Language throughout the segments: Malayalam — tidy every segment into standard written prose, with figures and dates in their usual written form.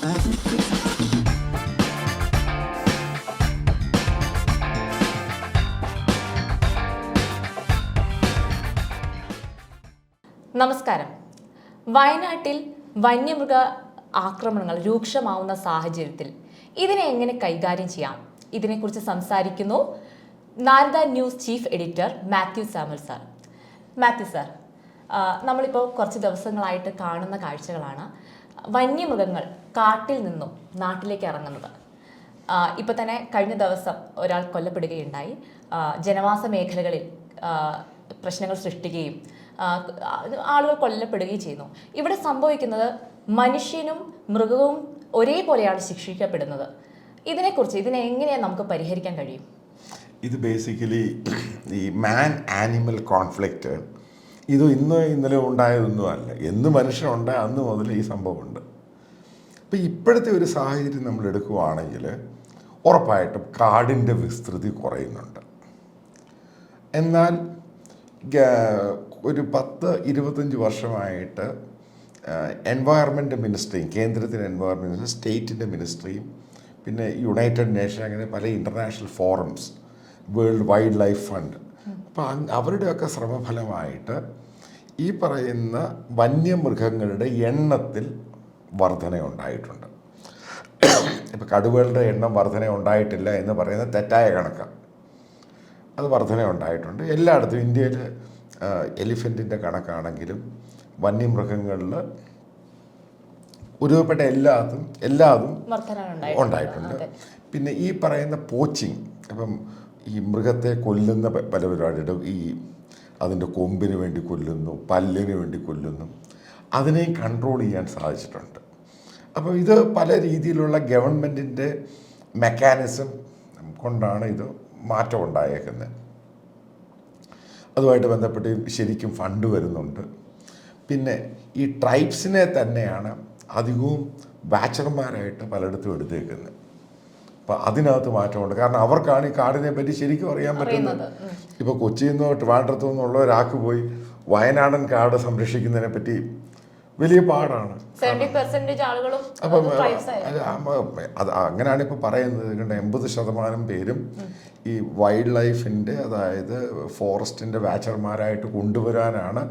നമസ്കാരം. വയനാട്ടിൽ വന്യമൃഗ ആക്രമണങ്ങൾ രൂക്ഷമാവുന്ന സാഹചര്യത്തിൽ ഇതിനെ എങ്ങനെ കൈകാര്യം ചെയ്യാം, ഇതിനെക്കുറിച്ച് സംസാരിക്കുന്നു Narada news chief editor Mathew Samuel sir. Mathew sir, നമ്മളിപ്പോൾ കുറച്ച് ദിവസങ്ങളായിട്ട് കാണുന്ന കാഴ്ചകളാണ് വന്യമൃഗങ്ങൾ കാട്ടിൽ നിന്നും നാട്ടിലേക്ക് ഇറങ്ങുന്നത്. ഇപ്പോൾ തന്നെ കഴിഞ്ഞ ദിവസം ഒരാൾ കൊല്ലപ്പെടുകയുണ്ടായി. ജനവാസ മേഖലകളിൽ പ്രശ്നങ്ങൾ സൃഷ്ടിക്കുകയും ആളുകൾ കൊല്ലപ്പെടുകയും ചെയ്യുന്നു. ഇവിടെ സംഭവിക്കുന്നത് മനുഷ്യനും മൃഗവും ഒരേപോലെയാണ് ശിക്ഷിക്കപ്പെടുന്നത്. ഇതിനെ എങ്ങനെയാണ് നമുക്ക് പരിഹരിക്കാൻ കഴിയും? ഇത് ബേസിക്കലി ഈ മാൻ ആനിമൽ കോൺഫ്ലിക്റ്റ് ഇത് ഇന്നലെ ഉണ്ടായതൊന്നുമല്ല. എന്ന് മനുഷ്യനുണ്ടായ അന്ന് മുതൽ ഈ സംഭവമുണ്ട്. അപ്പോൾ ഇപ്പോഴത്തെ ഒരു സാഹചര്യം നമ്മൾ എടുക്കുകയാണെങ്കിൽ ഉറപ്പായിട്ടും കാടിൻ്റെ വിസ്തൃതി കുറയുന്നുണ്ട്. എന്നാൽ ഒരു 10-25 വർഷമായിട്ട് എൻവയറമെൻറ്റ് മിനിസ്ട്രിയും, കേന്ദ്രത്തിൻ്റെ എൻവയറമെൻറ്റ് മിനിസ്ട്രി, സ്റ്റേറ്റിൻ്റെ മിനിസ്ട്രിയും, പിന്നെ യുണൈറ്റഡ് നേഷൻ, അങ്ങനെ പല international forums, world wild life fund, അപ്പോൾ അവരുടെയൊക്കെ ശ്രമഫലമായിട്ട് ഈ പറയുന്ന വന്യമൃഗങ്ങളുടെ എണ്ണത്തിൽ വർധനയുണ്ടായിട്ടുണ്ട്. ഇപ്പോൾ കടുവകളുടെ എണ്ണം വർധന ഉണ്ടായിട്ടില്ല എന്ന് പറയുന്നത് തെറ്റായ കണക്കാണ്. അത് വർധനയുണ്ടായിട്ടുണ്ട് എല്ലായിടത്തും. ഇന്ത്യയിൽ എലിഫൻറ്റിൻ്റെ കണക്കാണെങ്കിലും വന്യമൃഗങ്ങളിൽ ഒരുവിധപ്പെട്ട എല്ലാതും ഉണ്ടായിട്ടുണ്ട്. പിന്നെ ഈ പറയുന്ന പോച്ചിങ്, അപ്പം ഈ മൃഗത്തെ കൊല്ലുന്ന പല പരിപാടിയുടെ ഈ അതിൻ്റെ കൊമ്പിന് വേണ്ടി കൊല്ലുന്നു, പല്ലിന് വേണ്ടി കൊല്ലുന്നു, അതിനെയും കൺട്രോൾ ചെയ്യാൻ സാധിച്ചിട്ടുണ്ട്. അപ്പോൾ ഇത് പല രീതിയിലുള്ള ഗവൺമെൻറ്റിൻ്റെ മെക്കാനിസം കൊണ്ടാണ് ഇത് മാറ്റം ഉണ്ടായേക്കുന്നത്. അതുമായിട്ട് ബന്ധപ്പെട്ട് ശരിക്കും ഫണ്ട് വരുന്നുണ്ട്. പിന്നെ ഈ ട്രൈബ്സിനെ തന്നെയാണ് അധികവും വാച്ചർമാരായിട്ട് പലയിടത്തും എടുത്തേക്കുന്നത്. അപ്പോൾ അതിനകത്ത് മാറ്റമുണ്ട്. കാരണം അവർക്കാണ് ഈ കാടിനെ പറ്റി ശരിക്കും അറിയാൻ പറ്റുന്നത്. ഇപ്പോൾ കൊച്ചിയിൽ നിന്നോ ട്രിവാൻഡ്രത്തു നിന്നുള്ള ഒരാൾക്ക് പോയി വയനാടൻ കാട് സംരക്ഷിക്കുന്നതിനെ പറ്റി വലിയ പാടാണ്. അപ്പം അത് അങ്ങനെയാണ് ഇപ്പോൾ പറയുന്നത്. 80% പേരും ഈ വൈൽഡ് ലൈഫിൻ്റെ, അതായത് ഫോറസ്റ്റിൻ്റെ വാച്ചർമാരായിട്ട് കൊണ്ടുവരാനാണ്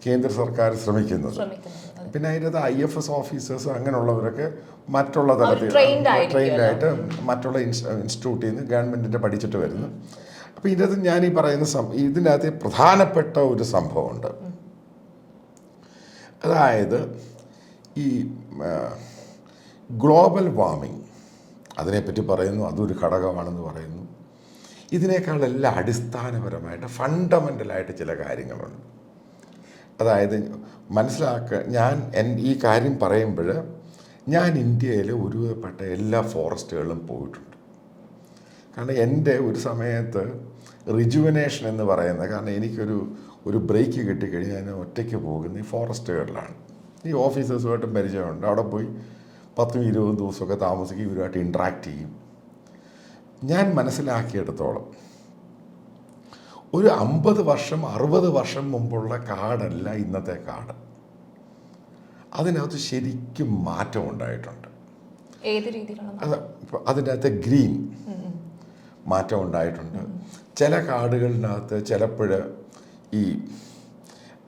കേന്ദ്ര സർക്കാർ ശ്രമിക്കുന്നത്. പിന്നെ അതിൻ്റെ IFS ഓഫീസേഴ്സ് അങ്ങനെയുള്ളവരൊക്കെ മറ്റുള്ള തലത്തിൽ ട്രെയിൻഡായിട്ട് മറ്റുള്ള ഇൻസ്റ്റിറ്റ്യൂട്ടിൽ നിന്ന് ഗവൺമെൻറ്റിൻ്റെ പഠിച്ചിട്ട് വരുന്നു. അപ്പോൾ ഇതിനകത്ത് ഞാൻ ഈ പറയുന്ന ഇതിനകത്ത് പ്രധാനപ്പെട്ട ഒരു സംഭവമുണ്ട്. അതായത് ഈ ഗ്ലോബൽ വാർമിംഗ്, അതിനെപ്പറ്റി പറയുന്നു, അതൊരു ഘടകമാണെന്ന് പറയുന്നു. ഇതിനേക്കാളെല്ലാം അടിസ്ഥാനപരമായിട്ട് ഫണ്ടമെൻ്റലായിട്ട് ചില കാര്യങ്ങളുണ്ട്. അതായത് ഞാൻ ഈ കാര്യം പറയുമ്പോൾ ഞാൻ ഇന്ത്യയിൽ ഒരുവിധപ്പെട്ട എല്ലാ ഫോറസ്റ്റുകളിലും പോയിട്ടുണ്ട്. കാരണം എൻ്റെ ഒരു സമയത്ത് റിജുവനേഷൻ എന്ന് പറയുന്നത്, കാരണം എനിക്കൊരു ബ്രേക്ക് കിട്ടിക്കഴിഞ്ഞാൽ ഞാൻ ഒറ്റയ്ക്ക് പോകുന്ന ഈ ഫോറസ്റ്റുകളിലാണ്. ഈ ഓഫീസേഴ്സുമായിട്ടും പരിചയമുണ്ട്. അവിടെ പോയി 10-20 ദിവസമൊക്കെ താമസിക്കും, ഇവരുമായിട്ട് ഇൻട്രാക്ട് ചെയ്യും. ഞാൻ മനസ്സിലാക്കിയെടുത്തോളം ഒരു 50-60 വർഷം മുമ്പുള്ള കാടല്ല ഇന്നത്തെ കാട്. അതിനകത്ത് ശരിക്കും മാറ്റം ഉണ്ടായിട്ടുണ്ട്. അതിനകത്ത് ഗ്രീൻ മാറ്റം ഉണ്ടായിട്ടുണ്ട്. ചില കാടുകളിനകത്ത് ചിലപ്പോൾ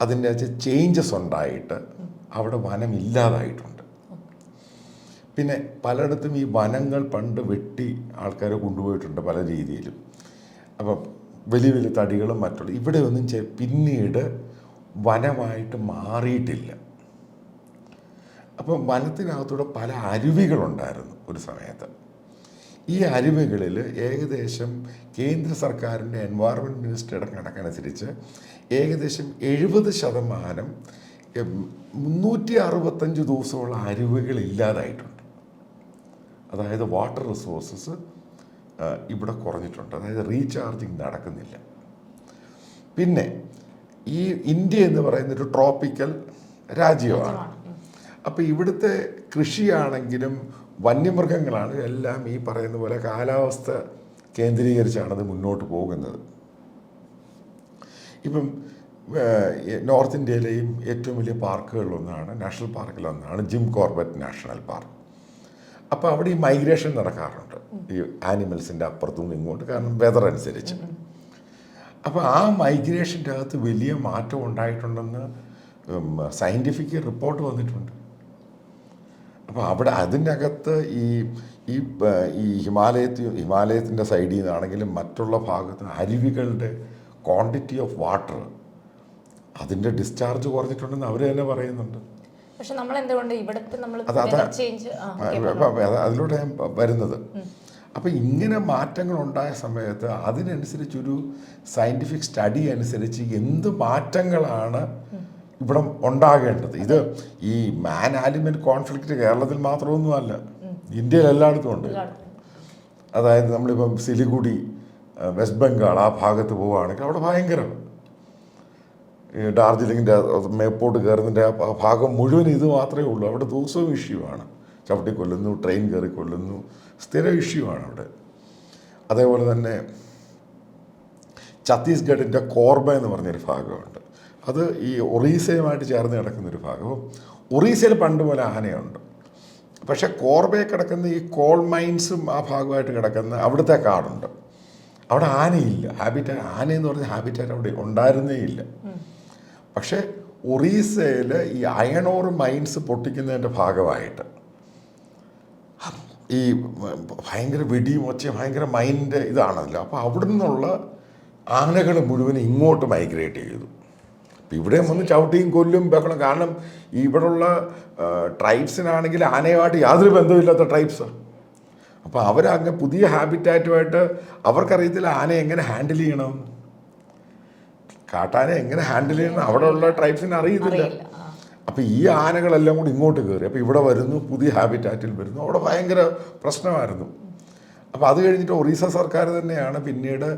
അതിൻ്റെ ചേഞ്ചസ് ഉണ്ടായിട്ട് അവിടെ വനം ഇല്ലാതായിട്ടുണ്ട്. പിന്നെ പലയിടത്തും ഈ വനങ്ങൾ പണ്ട് വെട്ടി ആൾക്കാർ കൊണ്ടുപോയിട്ടുണ്ട് പല രീതിയിലും. അപ്പം വലിയ വലിയ തടികളും മറ്റുള്ള ഇവിടെ ഒന്നും പിന്നീട് വനമായിട്ട് മാറിയിട്ടില്ല. അപ്പം വനത്തിനകത്തൂടെ പല അരുവികളുണ്ടായിരുന്നു ഒരു സമയത്ത്. ഈ അരുവികളിൽ ഏകദേശം കേന്ദ്ര സർക്കാരിൻ്റെ എൻവയറമെൻറ്റ് മിനിസ്ട്രിയുടെ കണക്കനുസരിച്ച് ഏകദേശം 70% 365 ദിവസമുള്ള അരുവികൾ ഇല്ലാതായിട്ടുണ്ട്. അതായത് വാട്ടർ റിസോഴ്സസ് ഇവിടെ കുറഞ്ഞിട്ടുണ്ട്. അതായത് റീചാർജിങ് നടക്കുന്നില്ല. പിന്നെ ഈ ഇന്ത്യ എന്ന് പറയുന്നൊരു ട്രോപ്പിക്കൽ രാജ്യമാണ്. അപ്പോൾ ഇവിടുത്തെ കൃഷിയാണെങ്കിലും വന്യമൃഗങ്ങളാണ് എല്ലാം ഈ പറയുന്ന പോലെ കാലാവസ്ഥ കേന്ദ്രീകരിച്ചാണത് മുന്നോട്ട് പോകുന്നത്. ഇപ്പം നോർത്ത് ഇന്ത്യയിലെയും ഏറ്റവും വലിയ പാർക്കുകളിലൊന്നാണ്, നാഷണൽ പാർക്കിലൊന്നാണ് ജിം കോർബറ്റ് നാഷണൽ പാർക്ക്. അപ്പോൾ അവിടെ ഈ മൈഗ്രേഷൻ നടക്കാറുണ്ട് ഈ ആനിമൽസിൻ്റെ അപ്പുറത്തും ഇങ്ങോട്ട്, കാരണം വെതർ അനുസരിച്ച്. അപ്പോൾ ആ മൈഗ്രേഷൻ്റെ അകത്ത് വലിയ മാറ്റം ഉണ്ടായിട്ടുണ്ടെന്ന് സയൻറ്റിഫിക് റിപ്പോർട്ട് വന്നിട്ടുണ്ട്. അപ്പോൾ അവിടെ അതിൻ്റെ അകത്ത് ഈ ഈ ഈ ഹിമാലയത്തിൻ്റെ സൈഡിൽ നിന്നാണെങ്കിലും മറ്റുള്ള ഭാഗത്ത് അരുവികളുടെ ക്വാണ്ടിറ്റി ഓഫ് വാട്ടർ അതിൻ്റെ ഡിസ്ചാർജ് കുറഞ്ഞിട്ടുണ്ടെന്ന് അവർ തന്നെ പറയുന്നുണ്ട്. പക്ഷെ നമ്മൾ എന്തുകൊണ്ട് ഇവിടുത്തെ നമ്മൾ അതിലൂടെ ഞാൻ വരുന്നത്. അപ്പം ഇങ്ങനെ മാറ്റങ്ങൾ ഉണ്ടായ സമയത്ത് അതിനനുസരിച്ചൊരു സയൻറ്റിഫിക് സ്റ്റഡി അനുസരിച്ച് എന്ത് മാറ്റങ്ങളാണ് ഇവിടെ ഉണ്ടാകേണ്ടത്. ഇത് ഈ മാൻ ആനിമൽ കോൺഫ്ലിക്റ്റ് കേരളത്തിൽ മാത്രമൊന്നുമല്ല, ഇന്ത്യയിൽ എല്ലായിടത്തും ഉണ്ട്. അതായത് നമ്മളിപ്പം സിലിഗുഡി, വെസ്റ്റ് ബംഗാൾ ആ ഭാഗത്ത് പോവുകയാണെങ്കിൽ അവിടെ ഭയങ്കരം, ഡാർജിലിങ്ങിൻ്റെ മേപ്പോട്ട് കയറുന്നതിൻ്റെ ആ ഭാഗം മുഴുവൻ ഇത് മാത്രമേ ഉള്ളൂ. അവിടെ ദിവസവും ഇഷ്യൂ ആണ്, ചവിട്ടി കൊല്ലുന്നു, ട്രെയിൻ കയറി കൊല്ലുന്നു, സ്ഥിര ഇഷ്യൂ ആണ് അവിടെ. അതേപോലെ തന്നെ ഛത്തീസ്ഗഡിൻ്റെ കോർബ എന്ന് പറഞ്ഞൊരു ഭാഗമുണ്ട്, അത് ഈ ഒറീസയുമായിട്ട് ചേർന്ന് കിടക്കുന്നൊരു ഭാഗം. ഒറീസയിൽ പണ്ട് പോലെ ആനയുണ്ട്, പക്ഷേ കോർബയിൽ കിടക്കുന്ന ഈ കോൾ മൈൻസും ആ ഭാഗമായിട്ട് കിടക്കുന്ന അവിടുത്തെ കാടുണ്ട്, അവിടെ ആനയില്ല. ആനയെന്ന് പറഞ്ഞ ഹാബിറ്റാറ്റ് അവിടെ ഉണ്ടായിരുന്നേ ഇല്ല. പക്ഷേ ഒറീസയിൽ ഈ അയൺ ഓർ മൈൻസ് പൊട്ടിക്കുന്നതിൻ്റെ ഭാഗമായിട്ട് ഈ ഭയങ്കര വെടിയും ഒച്ചയും ഭയങ്കര മൈനിൻ്റെ ഇതാണല്ലോ. അപ്പോൾ അവിടെ നിന്നുള്ള ആനകൾ മുഴുവൻ ഇങ്ങോട്ട് മൈഗ്രേറ്റ് ചെയ്തു. അപ്പോൾ ഇവിടെ വന്ന് ചവിട്ടിയും കൊല്ലും വെക്കണം. കാരണം ഇവിടെയുള്ള ട്രൈബ്സിനാണെങ്കിൽ ആനയുമായിട്ട് യാതൊരു ബന്ധമില്ലാത്ത ട്രൈബ്സാണ്. അപ്പോൾ അവരങ്ങ് പുതിയ ഹാബിറ്റാറ്റുമായിട്ട് അവർക്കറിയത്തില്ല ആനയെ എങ്ങനെ ഹാൻഡിൽ ചെയ്യണമെന്ന്. കാട്ടാനെ എങ്ങനെ ഹാൻഡിൽ ചെയ്യണം അവിടെയുള്ള ട്രൈബ്സിന് അറിയത്തില്ല. അപ്പോൾ ഈ ആനകളെല്ലാം കൂടി ഇങ്ങോട്ട് കയറി. അപ്പോൾ ഇവിടെ വരുന്നു, പുതിയ ഹാബിറ്റാറ്റിൽ വരുന്നു, അവിടെ ഭയങ്കര പ്രശ്നമായിരുന്നു. അപ്പോൾ അത് കഴിഞ്ഞിട്ട് ഒറീസ സർക്കാർ തന്നെയാണ് പിന്നീട്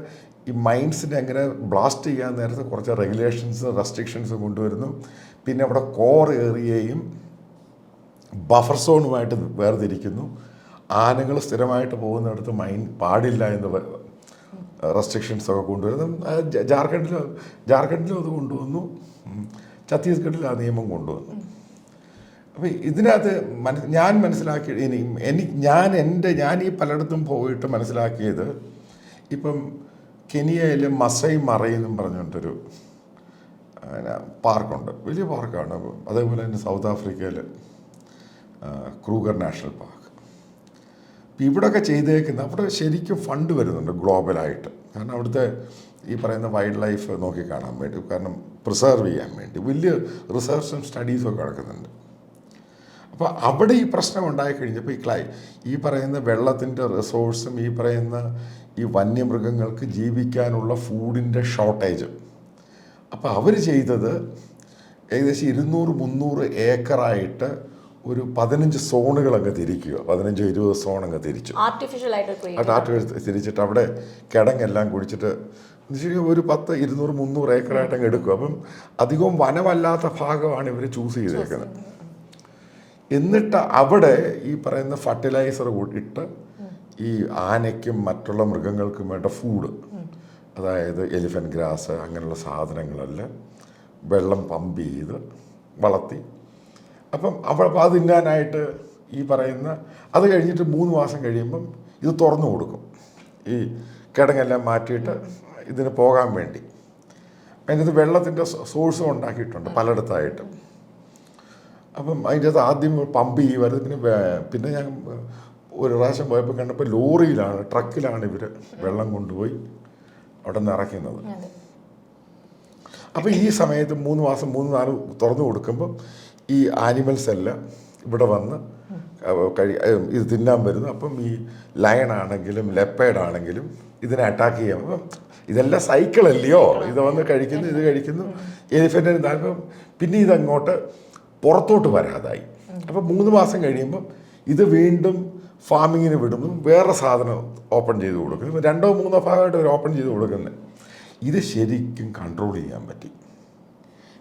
ഈ മൈൻസിനെ എങ്ങനെ ബ്ലാസ്റ്റ് ചെയ്യാൻ നേരത്തെ കുറച്ച് റെഗുലേഷൻസ്, റെസ്ട്രിക്ഷൻസ് കൊണ്ടുവരുന്നു. പിന്നെ അവിടെ കോർ ഏറിയയും ബഫർ സോണുമായിട്ട് വേർതിരിക്കുന്നു. ആനകൾ സ്ഥിരമായിട്ട് പോകുന്നിടത്ത് മൈൻ പാടില്ല എന്ന് റെസ്ട്രിക്ഷൻസൊക്കെ കൊണ്ടുവരുന്നു. ജാർഖണ്ഡിലും അത് കൊണ്ടുവന്നു, ഛത്തീസ്ഗഡിൽ ആ നിയമം കൊണ്ടുവന്നു. അപ്പോൾ ഇതിനകത്ത് ഞാൻ മനസ്സിലാക്കിയത് ഞാൻ ഈ പലയിടത്തും പോയിട്ട് മനസ്സിലാക്കിയത്, ഇപ്പം കെനിയയിൽ മസൈ മറൈ എന്നും പറഞ്ഞുകൊണ്ടൊരു പാർക്കുണ്ട്, വലിയ പാർക്കാണ്. അതേപോലെ തന്നെ സൗത്ത് ആഫ്രിക്കയിൽ ക്രൂഗർ നാഷണൽ പാർക്ക്. ഇവിടെയൊക്കെ ചെയ്തേക്കുന്ന അവിടെ ശരിക്കും ഫണ്ട് വരുന്നുണ്ട് ഗ്ലോബലായിട്ട്. കാരണം അവിടുത്തെ ഈ പറയുന്ന വൈൽഡ് ലൈഫ് നോക്കി കാണാൻ വേണ്ടി, കാരണം പ്രിസർവ് ചെയ്യാൻ വേണ്ടി വലിയ റിസർച്ചും സ്റ്റഡീസൊക്കെ നടക്കുന്നുണ്ട്. അപ്പോൾ അവിടെ ഈ പ്രശ്നം ഉണ്ടായിക്കഴിഞ്ഞപ്പോൾ ഈ പറയുന്ന വെള്ളത്തിൻ്റെ റിസോഴ്സും ഈ പറയുന്ന ഈ വന്യമൃഗങ്ങൾക്ക് ജീവിക്കാനുള്ള ഫുഡിൻ്റെ ഷോർട്ടേജ്. അപ്പോൾ അവർ ചെയ്തത് ഏകദേശം 200-300 ഏക്കറായിട്ട് ഒരു 15 സോണുകളങ്ങ് തിരിക്കുക. 15-20 സോണങ്ങ് തിരിച്ചു, ആർട്ടിഫിഷ്യൽ തിരിച്ചിട്ട് അവിടെ കിടങ്ങെല്ലാം കുഴിച്ചിട്ട് ഒരു 200-300 ഏക്കറായിട്ടങ്ങ് എടുക്കും. അപ്പം അധികവും വനമല്ലാത്ത ഭാഗമാണ് ഇവർ ചൂസ് ചെയ്തേക്കുന്നത്. എന്നിട്ട് അവിടെ ഈ പറയുന്ന ഫർട്ടിലൈസർ ഇട്ട് ഈ ആനയ്ക്കും മറ്റുള്ള മൃഗങ്ങൾക്കും വേണ്ട ഫുഡ്, അതായത് എലിഫൻറ്റ് ഗ്രാസ് അങ്ങനെയുള്ള സാധനങ്ങളെല്ലാം വെള്ളം പമ്പ് ചെയ്ത് വളർത്തി. അപ്പം അത് തിന്നാനായിട്ട് ഈ പറയുന്ന അത് കഴിഞ്ഞിട്ട് 3 മാസം കഴിയുമ്പം ഇത് തുറന്നു കൊടുക്കും, ഈ കിടങ്ങെല്ലാം മാറ്റിയിട്ട് ഇതിന് പോകാൻ വേണ്ടി. അതിനകത്ത് വെള്ളത്തിൻ്റെ സോഴ്സും ഉണ്ടാക്കിയിട്ടുണ്ട് പലയിടത്തായിട്ട്. അപ്പം അതിൻ്റെ അകത്ത് ആദ്യം പമ്പ് ചെയ്യുമായിരുന്നു. പിന്നെ ഞാൻ ഒരു പ്രാവശ്യം പോയപ്പോൾ കണ്ടപ്പോൾ ലോറിയിലാണ്, ട്രക്കിലാണ് ഇവർ വെള്ളം കൊണ്ടുപോയി അവിടെ നിറയ്ക്കുന്നത്. അപ്പോൾ ഈ സമയത്ത് 3 മാസം 3-4 തുറന്നു കൊടുക്കുമ്പം ഈ ആനിമൽസ് എല്ലാം ഇവിടെ വന്ന് ഇത് തിന്നാൻ വരുന്നു. അപ്പം ഈ ലയൺ ആണെങ്കിലും ലെപ്പേഡ് ആണെങ്കിലും ഇതിനെ അറ്റാക്ക് ചെയ്യാം. അപ്പം ഇതെല്ലാം സൈക്കിളല്ലയോ, ഇത് വന്ന് കഴിക്കുന്നു, ഇത് കഴിക്കുന്നു, എലിഫൻറ്റിന് താല്പര്യം. പിന്നെ ഇതങ്ങോട്ട് പുറത്തോട്ട് വരാതായി. അപ്പം 3 മാസം കഴിയുമ്പം ഇത് വീണ്ടും ഫാമിങ്ങിന് വിടുന്നു, വേറെ സാധനം ഓപ്പൺ ചെയ്ത് കൊടുക്കുന്നു. 2-3 ഭാഗമായിട്ട് അവർ ഓപ്പൺ ചെയ്ത് കൊടുക്കുന്നത്. ഇത് ശരിക്കും കൺട്രോൾ ചെയ്യാൻ പറ്റി.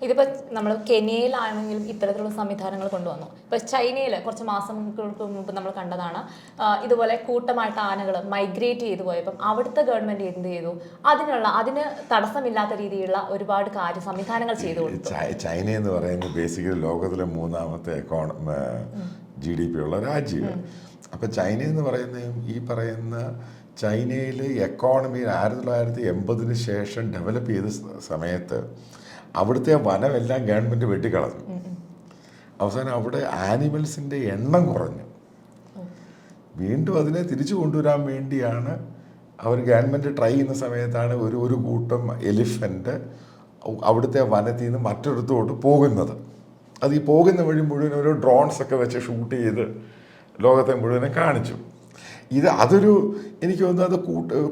ഇതിപ്പോൾ നമ്മൾ കെനിയയിലാണെങ്കിലും ഇത്തരത്തിലുള്ള സംവിധാനങ്ങൾ കൊണ്ടുവന്നു. ഇപ്പോൾ ചൈനയിൽ കുറച്ച് മാസങ്ങൾക്ക് മുമ്പ് നമ്മൾ കണ്ടതാണ്, ഇതുപോലെ കൂട്ടമായിട്ട് ആനകൾ മൈഗ്രേറ്റ് ചെയ്തു പോയപ്പം അവിടുത്തെ ഗവൺമെൻറ് എന്ത് ചെയ്തു, അതിന് തടസ്സമില്ലാത്ത രീതിയിലുള്ള ഒരുപാട് സംവിധാനങ്ങൾ ചെയ്തു കൊടുത്തു. ചൈന എന്ന് പറയുന്നത് ബേസിക്കലി ലോകത്തിലെ 3ാമത്തെ GDP ഉള്ള രാജ്യമാണ്. അപ്പം ചൈന എന്ന് പറയുന്നതും ഈ പറയുന്ന ചൈനയിൽ എക്കോണമി 1980 ശേഷം ഡെവലപ്പ് ചെയ്ത സമയത്ത് അവിടുത്തെ വനമെല്ലാം ഗവൺമെൻറ് വെട്ടിക്കളഞ്ഞു. അവസാനം അവിടെ ആനിമൽസിൻ്റെ എണ്ണം കുറഞ്ഞു. വീണ്ടും അതിനെ തിരിച്ചു കൊണ്ടുവരാൻ വേണ്ടിയാണ് അവർ ഗവൺമെൻറ് ട്രൈ ചെയ്യുന്ന സമയത്താണ് ഒരു കൂട്ടം എലിഫൻ്റ് അവിടുത്തെ വനത്തിൽ നിന്ന് മറ്റൊരിടത്തോട്ട് പോകുന്നത്. അത് ഈ പോകുന്ന വഴി മുഴുവൻ ഓരോ ഡ്രോൺസൊക്കെ വെച്ച് ഷൂട്ട് ചെയ്ത് ലോകത്തെ മുഴുവനെ കാണിച്ചു. അതൊരു എനിക്ക് തോന്നുന്നു അത്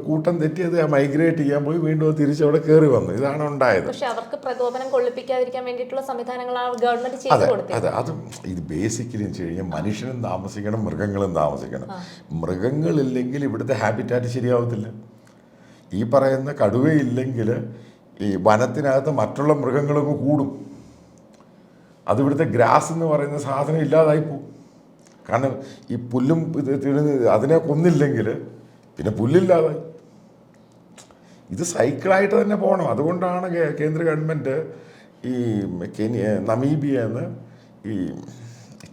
കൂട്ടം തെറ്റി അത് മൈഗ്രേറ്റ് ചെയ്യാൻ പോയി വീണ്ടും അത് തിരിച്ചവിടെ കയറി വന്നു. ഇതാണ് ഉണ്ടായത്. പക്ഷെ അവർക്ക് പ്രകോപനം കൊള്ളിപ്പിക്കാതിരിക്കാൻ വേണ്ടിയിട്ടുള്ള സംവിധാനങ്ങളാണ് ഗവൺമെന്റ് ചെയ്തു കൊടുത്തത്. അതെ, അത് ഇത് ബേസിക്കലി വെച്ച് കഴിഞ്ഞാൽ മനുഷ്യനും താമസിക്കണം, മൃഗങ്ങളും താമസിക്കണം. മൃഗങ്ങളില്ലെങ്കിൽ ഇവിടുത്തെ ഹാബിറ്റാറ്റ് ശരിയാവത്തില്ല. ഈ പറയുന്ന കടുവയില്ലെങ്കിൽ ഈ വനത്തിനകത്ത് മറ്റുള്ള മൃഗങ്ങളൊക്കെ കൂടും. അതിവിടുത്തെ ഗ്രാസ് എന്ന് പറയുന്ന സാധനം ഇല്ലാതായി പോകും. കാരണം ഈ പുല്ലും അതിനെ കൊന്നില്ലെങ്കിൽ പിന്നെ പുല്ലില്ലാതായി. ഇത് സൈക്കിളായിട്ട് തന്നെ പോകണം. അതുകൊണ്ടാണ് കേന്ദ്ര ഗവൺമെൻറ് ഈ നമീബിയെന്ന് ഈ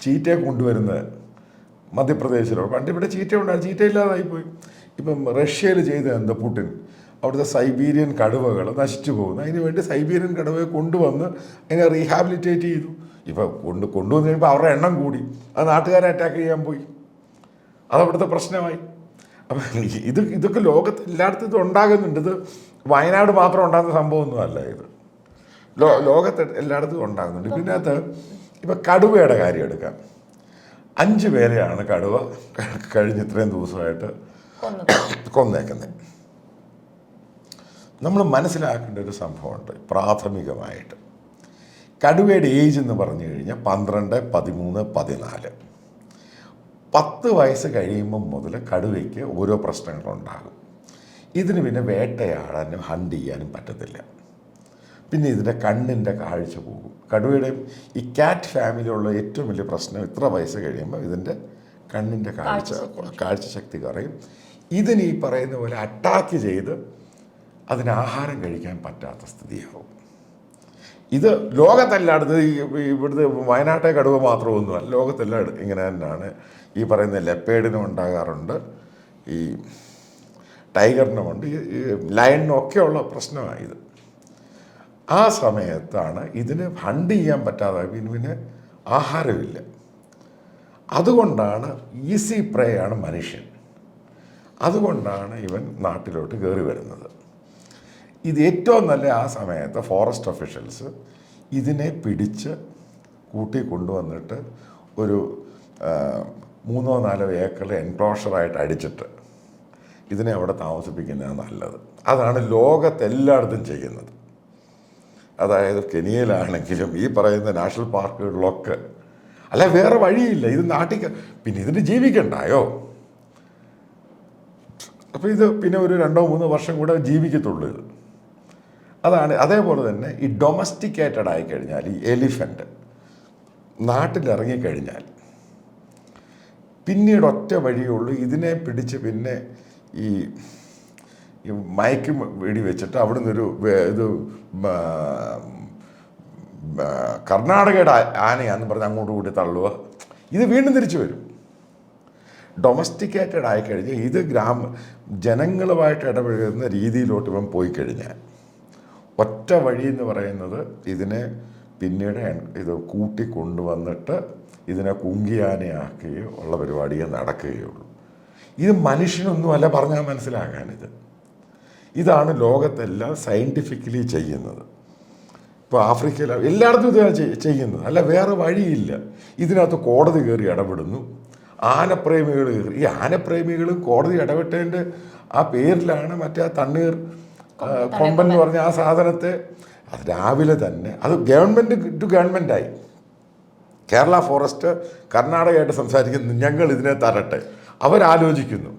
ചീറ്റയെ കൊണ്ടുവരുന്നത് മധ്യപ്രദേശിലോ. പണ്ട് ഇവിടെ ചീറ്റ ഉണ്ടായിരുന്നു, ചീറ്റ ഇല്ലാതായിപ്പോയി. ഇപ്പം റഷ്യയിൽ ചെയ്തത് എന്താ, പുടിൻ അവിടുത്തെ സൈബീരിയൻ കടുവകൾ നശിച്ചു പോകുന്നു. അതിന് വേണ്ടി സൈബീരിയൻ കടുവയെ കൊണ്ടുവന്ന് അതിനെ റീഹാബിലിറ്റേറ്റ് ചെയ്തു. ഇപ്പോൾ കൊണ്ടുവന്ന് കഴിയുമ്പോൾ അവരുടെ എണ്ണം കൂടി, അത് നാട്ടുകാരെ അറ്റാക്ക് ചെയ്യാൻ പോയി, അതവിടുത്തെ പ്രശ്നമായി. അപ്പം ഇതൊക്കെ ലോകത്ത് എല്ലായിടത്തും ഇത് ഉണ്ടാകുന്നുണ്ട്. ഇത് വയനാട് മാത്രം ഉണ്ടാകുന്ന സംഭവമൊന്നുമല്ല. ഇത് ലോകത്ത് എല്ലായിടത്തും ഉണ്ടാകുന്നുണ്ട്. പിന്നെ അത് ഇപ്പം കടുവയുടെ കാര്യം എടുക്കാം. 5 പേരെയാണ് കടുവ കഴിഞ്ഞ ഇത്രയും ദിവസമായിട്ട് കൊന്നേക്കുന്നത്. നമ്മൾ മനസ്സിലാക്കേണ്ട ഒരു സംഭവമുണ്ട് പ്രാഥമികമായിട്ട്. കടുവയുടെ ഏജ് എന്ന് പറഞ്ഞു കഴിഞ്ഞാൽ 12, 13, 14. 10 വയസ്സ് കഴിയുമ്പം മുതൽ കടുവയ്ക്ക് ഓരോ പ്രശ്നങ്ങളുണ്ടാകും. ഇതിന് പിന്നെ വേട്ടയാടാനും ഹണ്ട് ചെയ്യാനും പറ്റത്തില്ല. പിന്നെ ഇതിൻ്റെ കണ്ണിൻ്റെ കാഴ്ച പോകും. കടുവയുടെ ഈ ക്യാറ്റ് ഫാമിലിയുള്ള ഏറ്റവും വലിയ പ്രശ്നം ഇത്ര വയസ്സ് കഴിയുമ്പോൾ ഇതിൻ്റെ കണ്ണിൻ്റെ കാഴ്ചശക്തി കുറയും. ഇതിന് ഈ പറയുന്ന പോലെ അറ്റാക്ക് ചെയ്ത് അതിന് ആഹാരം കഴിക്കാൻ പറ്റാത്ത സ്ഥിതിയാവും. ഇത് ലോകത്തെല്ലായിടത്തും ഇവിടുത്തെ വയനാട്ടെ കടുവ മാത്രമൊന്നുമല്ല, ലോകത്തെല്ലാം ഇങ്ങനെ തന്നെയാണ്. ഈ പറയുന്ന ലെപ്പേഡിനും ഉണ്ടാകാറുണ്ട്, ഈ ടൈഗറിനുമുണ്ട്, ഈ ലയണിനും ഒക്കെയുള്ള പ്രശ്നമാണ് ഇത്. ആ സമയത്താണ് ഇതിന് ഹണ്ട് ചെയ്യാൻ പറ്റാതെ പിന്നെ ആഹാരമില്ല. അതുകൊണ്ടാണ് ഈസി പ്രേ ആണ് മനുഷ്യൻ. അതുകൊണ്ടാണ് ഇവൻ നാട്ടിലോട്ട് കയറി വരുന്നത്. ഇത് ഏറ്റവും നല്ല ആ സമയത്ത് ഫോറസ്റ്റ് ഒഫീഷ്യൽസ് ഇതിനെ പിടിച്ച് കൂട്ടി കൊണ്ടുവന്നിട്ട് ഒരു 3-4 ഏക്കർ എൻക്ലോഷറായിട്ട് അടിച്ചിട്ട് ഇതിനെ അവിടെ താമസിപ്പിക്കുന്നതാണ് നല്ലത്. അതാണ് ലോകത്തെല്ലായിടത്തും ചെയ്യുന്നത്. അതായത് കെനിയയിലാണെങ്കിലും ഈ പറയുന്ന നാഷണൽ പാർക്കുകളിലൊക്കെ. അല്ല, വേറെ വഴിയില്ല. ഇത് നാട്ടിൽ പിന്നെ ഇതിന് ജീവിക്കണ്ടായോ? അപ്പോൾ ഇത് പിന്നെ ഒരു 2-3 വർഷം കൂടെ ജീവിക്കത്തുള്ളൂ ഇത്. അതാണ്. അതേപോലെ തന്നെ ഈ ഡൊമസ്റ്റിക്കേറ്റഡ് ആയിക്കഴിഞ്ഞാൽ ഈ എലിഫൻ്റ് നാട്ടിലിറങ്ങിക്കഴിഞ്ഞാൽ പിന്നീട് ഒറ്റ വഴിയുള്ളൂ, ഇതിനെ പിടിച്ച് പിന്നെ ഈ മയക്ക് വെടി വെച്ചിട്ട് അവിടെ നിന്നൊരു ഇത് കർണാടകയുടെ ആനയാന്ന് പറഞ്ഞ് അങ്ങോട്ട് കൂടി തള്ളുക. ഇത് വീണ്ടും തിരിച്ചു വരും. ഡൊമസ്റ്റിക്കേറ്റഡ് ആയിക്കഴിഞ്ഞാൽ ഇത് ജനങ്ങളുമായിട്ട് ഇടപഴകുന്ന രീതിയിലോട്ട് ഇവൻ പോയി കഴിഞ്ഞാൽ ഒറ്റ വഴി എന്ന് പറയുന്നത് ഇതിനെ പിന്നീട് ഇത് കൂട്ടിക്കൊണ്ടുവന്നിട്ട് ഇതിനെ കുങ്കിയാനയാക്കുകയോ ഉള്ള പരിപാടിയെ നടക്കുകയുള്ളൂ. ഇത് മനുഷ്യനൊന്നുമല്ല പറഞ്ഞാൽ മനസ്സിലാക്കാനിത്. ഇതാണ് ലോകത്തെല്ലാം സയൻറ്റിഫിക്കലി ചെയ്യുന്നത്. ഇപ്പോൾ ആഫ്രിക്കയിൽ എല്ലായിടത്തും ഇതാണ് ചെയ്യുന്നത്. അല്ല, വേറെ വഴിയില്ല. ഇതിനകത്ത് കോടതി കയറി ഇടപെടുന്നു. ആനപ്രേമികൾ കയറി. ഈ ആനപ്രേമികളും കോടതി ഇടപെട്ടതിൻ്റെ ആ പേരിലാണ് മറ്റേ ആ തണ്ണീർ കൊമ്പൻ എന്ന് പറഞ്ഞ ആ സാധനത്തെ അത് രാവിലെ തന്നെ അത് ഗവൺമെൻറ് ടു ഗവൺമെൻറ്റായി. കേരള ഫോറസ്റ്റ് കർണാടകയായിട്ട് സംസാരിക്കുന്നു, ഞങ്ങൾ ഇതിനെ തരട്ടെ. അവരാലോചിക്കുന്നു.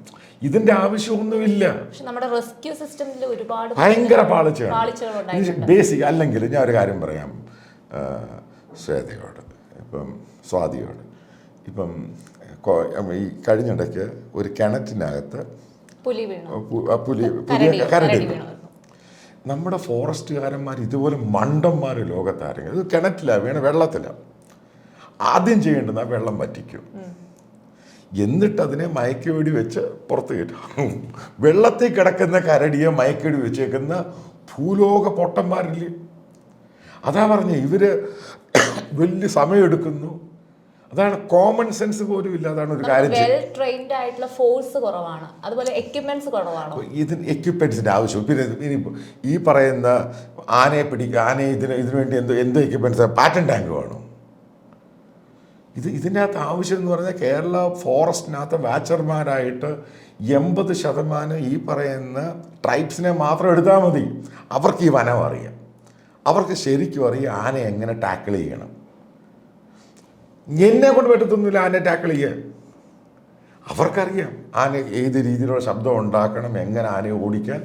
ഇതിൻ്റെ ആവശ്യമൊന്നുമില്ല. നമ്മുടെ റെസ്ക്യൂ സിസ്റ്റത്തിൽ ഒരുപാട് ഭയങ്കര പാളിച്ചയാണ്. ബേസിക് അല്ലെങ്കിൽ ഞാൻ ഒരു കാര്യം പറയാം ശ്വേതയോട്, ഇപ്പം സ്വാതിയോട്. ഇപ്പം ഈ കഴിഞ്ഞിടയ്ക്ക് ഒരു കിണറ്റിനകത്ത് കരടി വീണു. നമ്മുടെ ഫോറസ്റ്റുകാരന്മാർ ഇതുപോലെ മണ്ടന്മാർ ലോകത്താരെങ്കിലും ഇത് കിണറ്റിലാണ് വീണ, വെള്ളത്തിലാണ്. ആദ്യം ചെയ്യേണ്ടത് വെള്ളം വറ്റിക്കും, എന്നിട്ട് അതിനെ മയക്കുവെടി വെച്ച് പുറത്ത് കയറ്റും. വെള്ളത്തിൽ കിടക്കുന്ന കരടിയെ മയക്കുവെടി വെച്ചേക്കുന്ന ഭൂലോക പൊട്ടന്മാരില്ലേ. അതാ പറഞ്ഞ ഇവര് വലിയ സമയമെടുക്കുന്നു. അതാണ് കോമൺ സെൻസ് പോലും ഇല്ല. അതാണ് ഒരു കാര്യം. വെൽ ട്രെയിൻഡ് ആയിട്ടുള്ള ഫോഴ്സ് കുറവാണ്, അതുപോലെ എക്യുപ്മെന്റ്സ് കുറവാണ്. ഇതിന് എക്യുപ്മെന്റ്സിന്റെ ആവശ്യം. പിന്നെ ഇനി ഈ പറയുന്ന ആനയെ ഇതിനു വേണ്ടി എന്തോ എക്യുപ്മെന്റ്സ്, പാറ്റൻ ടാങ്ക് വേണം. ഇതിൻ്റെ അകത്ത് ആവശ്യം എന്ന് പറഞ്ഞാൽ കേരള ഫോറസ്റ്റിനകത്ത് വാച്ചർമാരായിട്ട് 80% ഈ പറയുന്ന ട്രൈബ്സിനെ മാത്രം എടുത്താൽ മതി. അവർക്ക് ഈ വനം അറിയാം, അവർക്ക് ശരിക്കും അറിയാം ആനയെ എങ്ങനെ ടാക്കിൾ ചെയ്യണം. എന്നെ കൊണ്ട് പറ്റത്തൊന്നുമില്ല ആനയെ ടാക്കിൾ ചെയ്യാൻ. അവർക്കറിയാം ആന ഏത് രീതിയിലുള്ള ശബ്ദം ഉണ്ടാക്കണം, എങ്ങനെ ആനയെ ഓടിക്കാൻ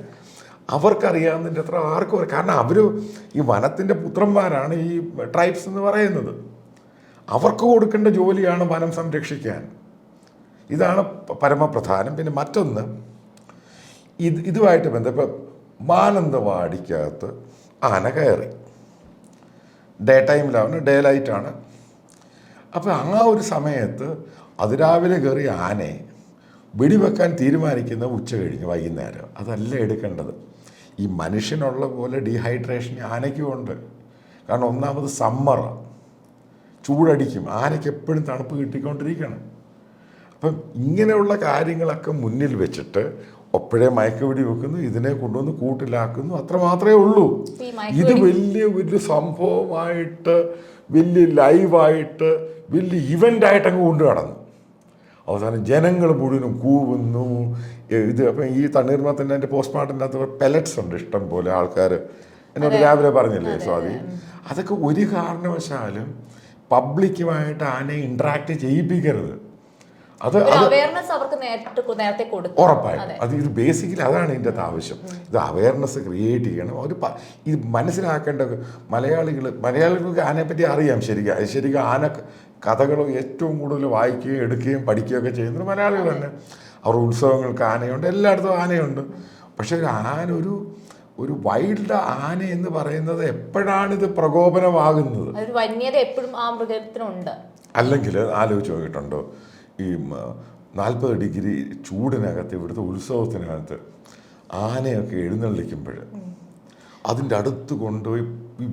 അവർക്കറിയാവുന്നതിൻ്റെ അത്ര ആർക്കും. കാരണം അവർ ഈ വനത്തിൻ്റെ പുത്രന്മാരാണ് ഈ ട്രൈബ്സ് എന്ന് പറയുന്നത്. അവർക്ക് കൊടുക്കേണ്ട ജോലിയാണ് വനം സംരക്ഷിക്കാൻ. ഇതാണ് പരമപ്രധാനം. പിന്നെ മറ്റൊന്ന്, ഇതുമായിട്ട് ബന്ധപ്പെട്ട് മാനന്തവാടിക്കകത്ത് ആന കയറി. ഡേ ടൈമിലാണ്, ഡേ ലൈറ്റാണ്. അപ്പോൾ ആ ഒരു സമയത്ത് അതിരാവിലെ കയറി ആനയെ വെടിവെക്കാൻ തീരുമാനിക്കുന്ന ഉച്ച കഴിഞ്ഞ് വൈകുന്നേരം. അതല്ല എടുക്കേണ്ടത്. ഈ മനുഷ്യനുള്ള പോലെ ഡീഹൈഡ്രേഷൻ ആനയ്ക്കും ഉണ്ട്. കാരണം ഒന്നാമത് സമ്മറാണ്, ചൂടടിക്കും, ആനയ്ക്ക് എപ്പോഴും തണുപ്പ് കിട്ടിക്കൊണ്ടിരിക്കണം. അപ്പം ഇങ്ങനെയുള്ള കാര്യങ്ങളൊക്കെ മുന്നിൽ വെച്ചിട്ട് ഒപ്പോഴേ മയക്കുവെടി വെക്കുന്നു, ഇതിനെ കൊണ്ടുവന്ന് കൂട്ടിലാക്കുന്നു, അത്ര മാത്രമേ ഉള്ളൂ. ഇത് വലിയ സംഭവമായിട്ട്, വലിയ ലൈവായിട്ട്, വലിയ ഇവൻ്റായിട്ട് അങ്ങ് കൊണ്ടു കടന്നു. അവസാനം ജനങ്ങൾ മുഴുവനും കൂവുന്നു. ഇത് അപ്പം ഈ തണ്ണീർമത്തൻ്റെ എൻ്റെ പോസ്റ്റ്മോർട്ടത്തിൻ്റെ അകത്ത് പെലറ്റ്സ് ഉണ്ട് ഇഷ്ടം പോലെ. ആൾക്കാർ എന്നോട് രാവിലെ പറഞ്ഞില്ലേ സ്വാതി, അതൊക്കെ ഒരു കാരണവശാലും പബ്ലിക്കുമായിട്ട് ആനയെ ഇൻട്രാക്ട് ചെയ്യിപ്പിക്കരുത്. അത് ഉറപ്പായിട്ടും ഇത് ബേസിക്കലി അതാണ് ഇതിൻ്റെ അകത്ത് ആവശ്യം. ഇത് അവയർനെസ് ക്രിയേറ്റ് ചെയ്യണം. ഇത് മനസ്സിലാക്കേണ്ട മലയാളികൾക്ക് ആനയെപ്പറ്റി അറിയാം. ശരിക്കും ആന കഥകൾ ഏറ്റവും കൂടുതൽ വായിക്കുകയും എടുക്കുകയും പഠിക്കുകയൊക്കെ ചെയ്യുന്നത് മലയാളികൾ തന്നെ. അവർ ഉത്സവങ്ങൾക്ക് ആനയുണ്ട്, എല്ലായിടത്തും ആനയുണ്ട്. പക്ഷേ ഒരു വൈൽഡ് ആന എന്ന് പറയുന്നത് എപ്പോഴാണിത് പ്രകോപനമാകുന്നത്? അല്ലെങ്കിൽ ആലോചിച്ച് നോക്കിയിട്ടുണ്ടോ, ഈ 40 ഡിഗ്രി ചൂടിനകത്ത് ഇവിടുത്തെ ഉത്സവത്തിനകത്ത് ആനയൊക്കെ എഴുന്നള്ളിക്കുമ്പോൾ അതിൻ്റെ അടുത്ത് കൊണ്ടുപോയി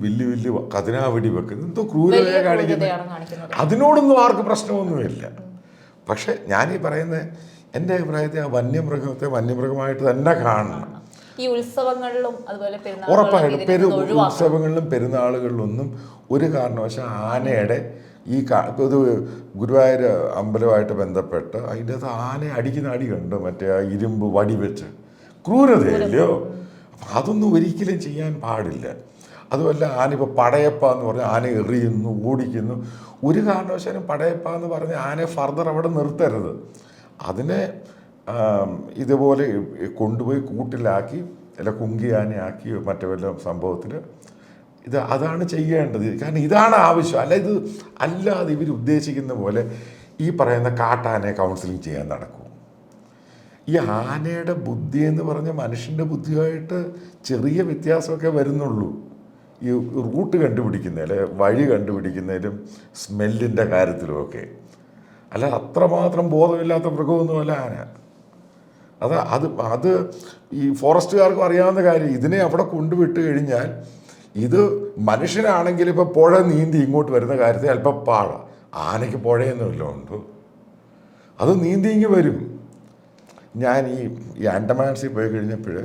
വലിയ കതിനാവെടി വെക്കുന്നത് എന്തോ ക്രൂരതയെ കാണിക്കുന്നത്. അതിനോടൊന്നും ആർക്കും പ്രശ്നമൊന്നുമില്ല. പക്ഷെ ഞാനീ പറയുന്ന എൻ്റെ അഭിപ്രായത്തെ ആ വന്യമൃഗമായിട്ട് തന്നെ കാണണം. ഈ ഉത്സവങ്ങളിലും അതുപോലെ ഉറപ്പായിട്ടും ഉത്സവങ്ങളിലും പെരുന്നാളുകളിലൊന്നും ഒരു കാരണവശാൽ ആനയുടെ ഈ ഇത് ഗുരുവായൂർ അമ്പലമായിട്ട് ബന്ധപ്പെട്ട് അതിൻ്റെ അകത്ത് ആനയെ അടിക്കുന്ന അടി കണ്ടു, മറ്റേ ആ ഇരുമ്പ് വടി വെച്ച്, ക്രൂരതയല്ലയോ. അപ്പം അതൊന്നും ഒരിക്കലും ചെയ്യാൻ പാടില്ല. അതുമല്ല ആനയിപ്പോൾ പടയപ്പ എന്ന് പറഞ്ഞാൽ ആന എറിയുന്നു, ഓടിക്കുന്നു. ഒരു കാരണവശാലും പടയപ്പ എന്ന് പറഞ്ഞ് ആനയെ ഫർദർ അവിടെ നിർത്തരുത്. അതിനെ ഇതുപോലെ കൊണ്ടുപോയി കൂട്ടിലാക്കി അല്ല കുങ്കിയാനയാക്കി മറ്റു വല്ല സംഭവത്തിൽ അതാണ് ചെയ്യേണ്ടത്. കാരണം ഇതാണ് ആവശ്യം. അല്ലാതെ ഇവർ ഉദ്ദേശിക്കുന്ന പോലെ ഈ പറയുന്ന കാട്ടാനയെ കൗൺസിലിംഗ് ചെയ്യാൻ നടക്കും. ഈ ആനയുടെ ബുദ്ധി എന്ന് പറഞ്ഞ മനുഷ്യൻ്റെ ബുദ്ധിയായിട്ട് ചെറിയ വ്യത്യാസമൊക്കെ വരുന്നുള്ളൂ. ഈ റൂട്ട് കണ്ടുപിടിക്കുന്നതിൽ, വഴി കണ്ടുപിടിക്കുന്നതിലും, സ്മെല്ലിൻ്റെ കാര്യത്തിലുമൊക്കെ. അല്ല അത്രമാത്രം ബോധമില്ലാത്ത മൃഗമൊന്നുമല്ല ആന. അത് ഈ ഫോറസ്റ്റുകാർക്കും അറിയാവുന്ന കാര്യം. ഇതിനെ അവിടെ കൊണ്ടുവിട്ട് കഴിഞ്ഞാൽ ഇത് മനുഷ്യനാണെങ്കിൽ ഇപ്പോൾ പുഴ നീന്തി ഇങ്ങോട്ട് വരുന്ന കാര്യത്തിൽ അല്പം പാടാണ്. ആനയ്ക്ക് പുഴയൊന്നുമില്ല ഉണ്ടോ, അത് നീന്തി ഇങ്ങ് വരും. ഞാൻ ഈ ആൻഡമാൻസിൽ പോയി കഴിഞ്ഞപ്പോൾ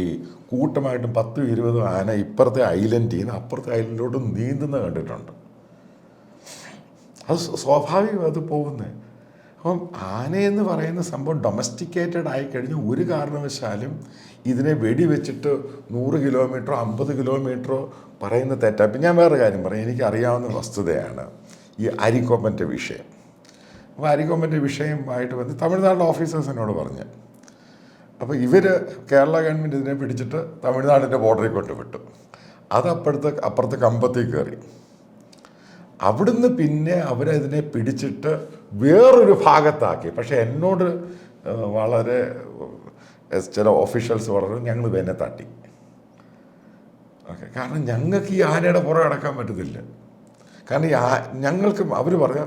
ഈ കൂട്ടമായിട്ടും 10-20 ആന ഇപ്പുറത്തെ ഐലൻഡിൽ നിന്ന് അപ്പുറത്തെ ഐലൻഡിലോട്ട് നീന്തുന്ന കണ്ടിട്ടുണ്ട്. അത് സ്വാഭാവികം, അത് പോകുന്നത്. അപ്പം ആനയെന്ന് പറയുന്ന സംഭവം ഡൊമസ്റ്റിക്കേറ്റഡ് ആയിക്കഴിഞ്ഞാൽ ഒരു കാരണവശാലും ഇതിനെ വെടിവെച്ചിട്ട് 100 കിലോമീറ്ററോ 50 കിലോമീറ്ററോ പറയുന്ന തെറ്റാ. അപ്പം ഞാൻ വേറെ കാര്യം പറയാം. എനിക്കറിയാവുന്ന വസ്തുതയാണ് ഈ അരിക്കൊമ്പൻ്റെ വിഷയം. അപ്പോൾ അരിക്കൊമ്പൻ്റെ വിഷയമായിട്ട് വന്ന് തമിഴ്നാട്ടിലെ ഓഫീസേഴ്സ് എന്നോട് പറഞ്ഞു. അപ്പോൾ കേരള ഗവൺമെൻറ് ഇതിനെ പിടിച്ചിട്ട് തമിഴ്നാടിൻ്റെ ബോർഡറിൽ കൊണ്ട് വിട്ടു. അത് അപ്പുറത്തെ കമ്പത്തിൽ കയറി. അവിടുന്ന് പിന്നെ അവരതിനെ പിടിച്ചിട്ട് വേറൊരു ഭാഗത്താക്കി. പക്ഷെ എന്നോട് വളരെ ചില ഓഫീഷ്യൽസ് പറഞ്ഞു ഞങ്ങൾ ഇതിനെ തട്ടി. ഓക്കെ, കാരണം ഞങ്ങൾക്ക് ഈ ആനയുടെ പുറകെ അടക്കാൻ പറ്റത്തില്ല. കാരണം ഞങ്ങൾക്ക് അവർ പറഞ്ഞ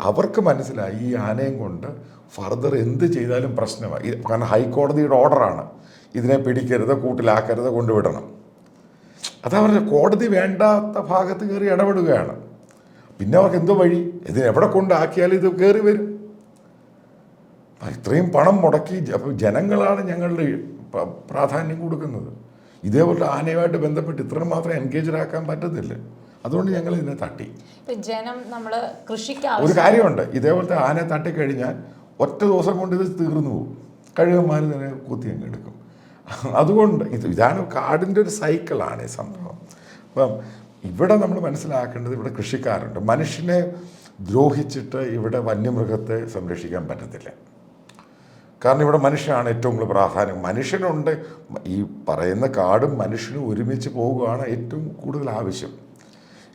അവർക്ക് മനസ്സിലായി ഈ ആനയും കൊണ്ട് ഫർദർ എന്ത് ചെയ്താലും പ്രശ്നമായി. കാരണം ഹൈക്കോടതിയുടെ ഓർഡറാണ് ഇതിനെ പിടിക്കരുത്, കൂട്ടിലാക്കരുത്, കൊണ്ടുവിടണം. അതവരുടെ കോടതി വേണ്ടാത്ത ഭാഗത്ത് കയറി ഇടപെടുകയാണ്. പിന്നെ അവർക്ക് എന്തോ വഴി, ഇതിനെവിടെ കൊണ്ടാക്കിയാലും ഇത് കയറി വരും. ഇത്രയും പണം മുടക്കി അപ്പോൾ ജനങ്ങളാണ് ഞങ്ങളുടെ പ്രാധാന്യം കൊടുക്കുന്നത്. ഇതേപോലെ ആനയുമായിട്ട് ബന്ധപ്പെട്ട് ഇത്രയും മാത്രം എൻഗേജഡ് ആക്കാൻ പറ്റത്തില്ല. അതുകൊണ്ട് ഞങ്ങൾ ഇതിനെ തട്ടി. ജനം നമ്മൾ കൃഷിക്ക് ഒരു കാര്യമുണ്ട്, ഇതേപോലത്തെ ആനയെ തട്ടിക്കഴിഞ്ഞാൽ ഒറ്റ ദിവസം കൊണ്ട് ഇത് തീർന്നു പോകും. കഴുകന്മാർ തന്നെ കുത്തി അങ്ങ് എടുക്കും. അതുകൊണ്ട് ഇതാണ് കാടിൻ്റെ ഒരു സൈക്കിളാണ് ഈ സംഭവം. അപ്പം ഇവിടെ നമ്മൾ മനസ്സിലാക്കേണ്ടത്, ഇവിടെ കൃഷിക്കാരുണ്ട്. മനുഷ്യനെ ദ്രോഹിച്ചിട്ട് ഇവിടെ വന്യമൃഗത്തെ സംരക്ഷിക്കാൻ പറ്റത്തില്ല. കാരണം ഇവിടെ മനുഷ്യനാണ് ഏറ്റവും കൂടുതൽ പ്രാധാന്യം. മനുഷ്യനുണ്ട്, ഈ പറയുന്ന കാടും മനുഷ്യനും ഒരുമിച്ച് പോവുകയാണ് ഏറ്റവും കൂടുതൽ ആവശ്യം.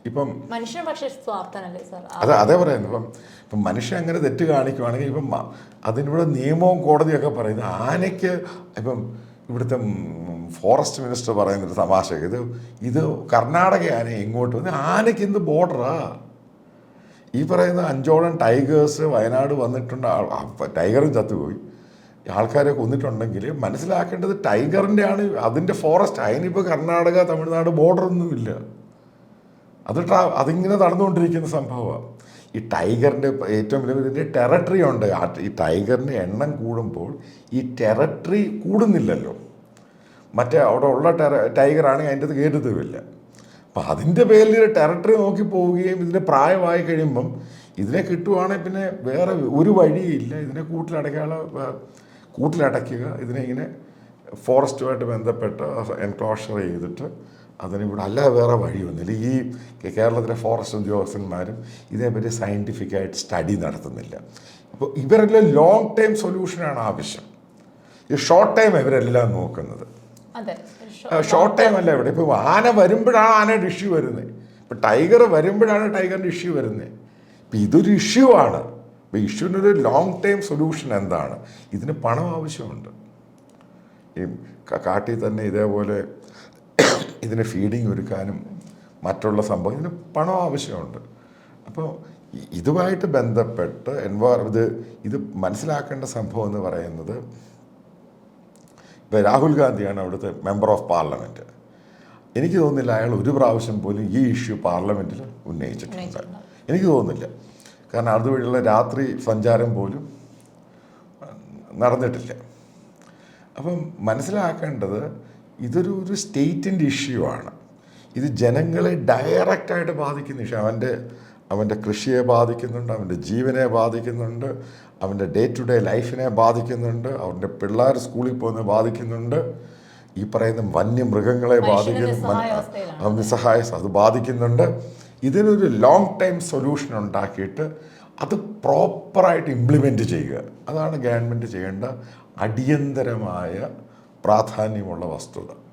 ഇപ്പം മനുഷ്യൻ പക്ഷേ സ്വാർത്ഥനല്ലേ സാർ? അതേ പറയുന്നത്. ഇപ്പം മനുഷ്യൻ അങ്ങനെ തെറ്റ് കാണിക്കുവാണെങ്കിൽ ഇപ്പം അതിനിവിടെ നിയമവും കോടതിയൊക്കെ പറയുന്നത് ആനയ്ക്ക് ഇപ്പം ഇവിടുത്തെ ഫോറസ്റ്റ് മിനിസ്റ്റർ പറയുന്നൊരു തമാശ, ഇത് കർണാടക ആന എങ്ങോട്ട് വന്ന് ആനയ്ക്ക് എന്ത് ബോർഡറാ? ഈ പറയുന്ന അഞ്ചോളം ടൈഗേഴ്സ് വയനാട് വന്നിട്ടുണ്ട്, ടൈഗറും ചത്തുപോയി, ആൾക്കാരെ കൊന്നിട്ടുണ്ടെങ്കിൽ മനസ്സിലാക്കേണ്ടത് ടൈഗറിൻ്റെ ആണ്, അതിൻ്റെ ഫോറസ്റ്റ്. അതിനിപ്പോൾ കർണാടക തമിഴ്നാട് ബോർഡറൊന്നുമില്ല. അതിങ്ങനെ നടന്നുകൊണ്ടിരിക്കുന്ന സംഭവമാണ്. ഈ ടൈഗറിൻ്റെ ഏറ്റവും വലിയ ഇതിൻ്റെ ടെറിട്ടറി ഉണ്ട്. ഈ ടൈഗറിൻ്റെ എണ്ണം കൂടുമ്പോൾ ഈ ടെറിട്ടറി കൂടുന്നില്ലല്ലോ. മറ്റേ അവിടെ ഉള്ള ടൈഗറാണെങ്കിൽ അതിൻ്റെ അത് കയറ്റത്തുമില്ല. അപ്പം അതിൻ്റെ പേരിൽ ടെറിട്ടറി നോക്കി പോവുകയും ഇതിന് പ്രായമായി കഴിയുമ്പം ഇതിനെ കിട്ടുവാണെങ്കിൽ പിന്നെ വേറെ ഒരു വഴിയില്ല. ഇതിനെ കൂട്ടിലടയ്ക്കുക, ഇതിനെ ഇങ്ങനെ ഫോറസ്റ്റുമായിട്ട് ബന്ധപ്പെട്ട് എൻക്ലോഷർ ചെയ്തിട്ട് അതിനിവിടെ അല്ലാതെ വേറെ വഴിയൊന്നുമില്ല. ഈ കേരളത്തിലെ ഫോറസ്റ്റ് ഉദ്യോഗസ്ഥന്മാരും ഇതേപറ്റി സയൻറ്റിഫിക്കായിട്ട് സ്റ്റഡി നടത്തുന്നില്ല. അപ്പോൾ ഇവരെല്ലാം ലോങ് ടൈം സൊല്യൂഷനാണ് ആവശ്യം. ഈ ഷോർട്ട് ടൈം ഇവരെല്ലാം നോക്കുന്നത്. ഷോർട്ട് ടൈം അല്ല ഇവിടെ. ഇപ്പോൾ ആന വരുമ്പോഴാണ് ആനയുടെ ഇഷ്യൂ വരുന്നത്. ഇപ്പോൾ ടൈഗർ വരുമ്പോഴാണ് ടൈഗറിൻ്റെ ഇഷ്യൂ വരുന്നത്. ഇപ്പം ഇതൊരു ഇഷ്യൂ ആണ്. അപ്പോൾ ഇഷ്യൂവിനൊരു ലോങ് ടൈം സൊല്യൂഷൻ എന്താണ്? ഇതിന് പണം ആവശ്യമുണ്ട്. ഈ കാട്ടിൽ തന്നെ ഇതേപോലെ ഇതിന് ഫീഡിങ് ഒരുക്കാനും മറ്റുള്ള സംഭവം ഇതിന് പണം ആവശ്യമുണ്ട്. അപ്പോൾ ഇതുമായിട്ട് ബന്ധപ്പെട്ട് ഇത് മനസ്സിലാക്കേണ്ട സംഭവം എന്ന് പറയുന്നത്, ഇപ്പോൾ രാഹുൽ ഗാന്ധിയാണ് അവിടുത്തെ മെമ്പർ ഓഫ് പാർലമെൻറ്റ്. എനിക്ക് തോന്നുന്നില്ല അയാൾ ഒരു പ്രാവശ്യം പോലും ഈ ഇഷ്യൂ പാർലമെൻറ്റിൽ ഉന്നയിച്ചിട്ടുണ്ട്. എനിക്ക് തോന്നുന്നില്ല. കാരണം അതുവഴിയുള്ള രാത്രി സഞ്ചാരം പോലും നടന്നിട്ടില്ല. അപ്പം മനസ്സിലാക്കേണ്ടത് ഇതൊരു സ്റ്റേറ്റിൻ്റെ ഇഷ്യൂ ആണ്. ഇത് ജനങ്ങളെ ഡയറക്റ്റായിട്ട് ബാധിക്കുന്ന ഇഷ്യൂ. അവൻ്റെ കൃഷിയെ ബാധിക്കുന്നുണ്ട്, അവൻ്റെ ജീവനെ ബാധിക്കുന്നുണ്ട്, അവൻ്റെ ഡേ ടു ഡേ ലൈഫിനെ ബാധിക്കുന്നുണ്ട്, അവൻ്റെ പിള്ളേർ സ്കൂളിൽ പോകുന്നത് ബാധിക്കുന്നുണ്ട്, ഈ പറയുന്ന വന്യമൃഗങ്ങളെ ബാധിക്കുന്നു, നിസ്സഹായ അത് ബാധിക്കുന്നുണ്ട്. ഇതിനൊരു ലോങ് ടൈം സൊല്യൂഷൻ ഉണ്ടാക്കിയിട്ട് അത് പ്രോപ്പറായിട്ട് ഇംപ്ലിമെൻറ്റ് ചെയ്യുക. അതാണ് ഗവൺമെൻറ് ചെയ്യേണ്ട അടിയന്തരമായ പ്രാധാന്യമുള്ള വസ്തുത.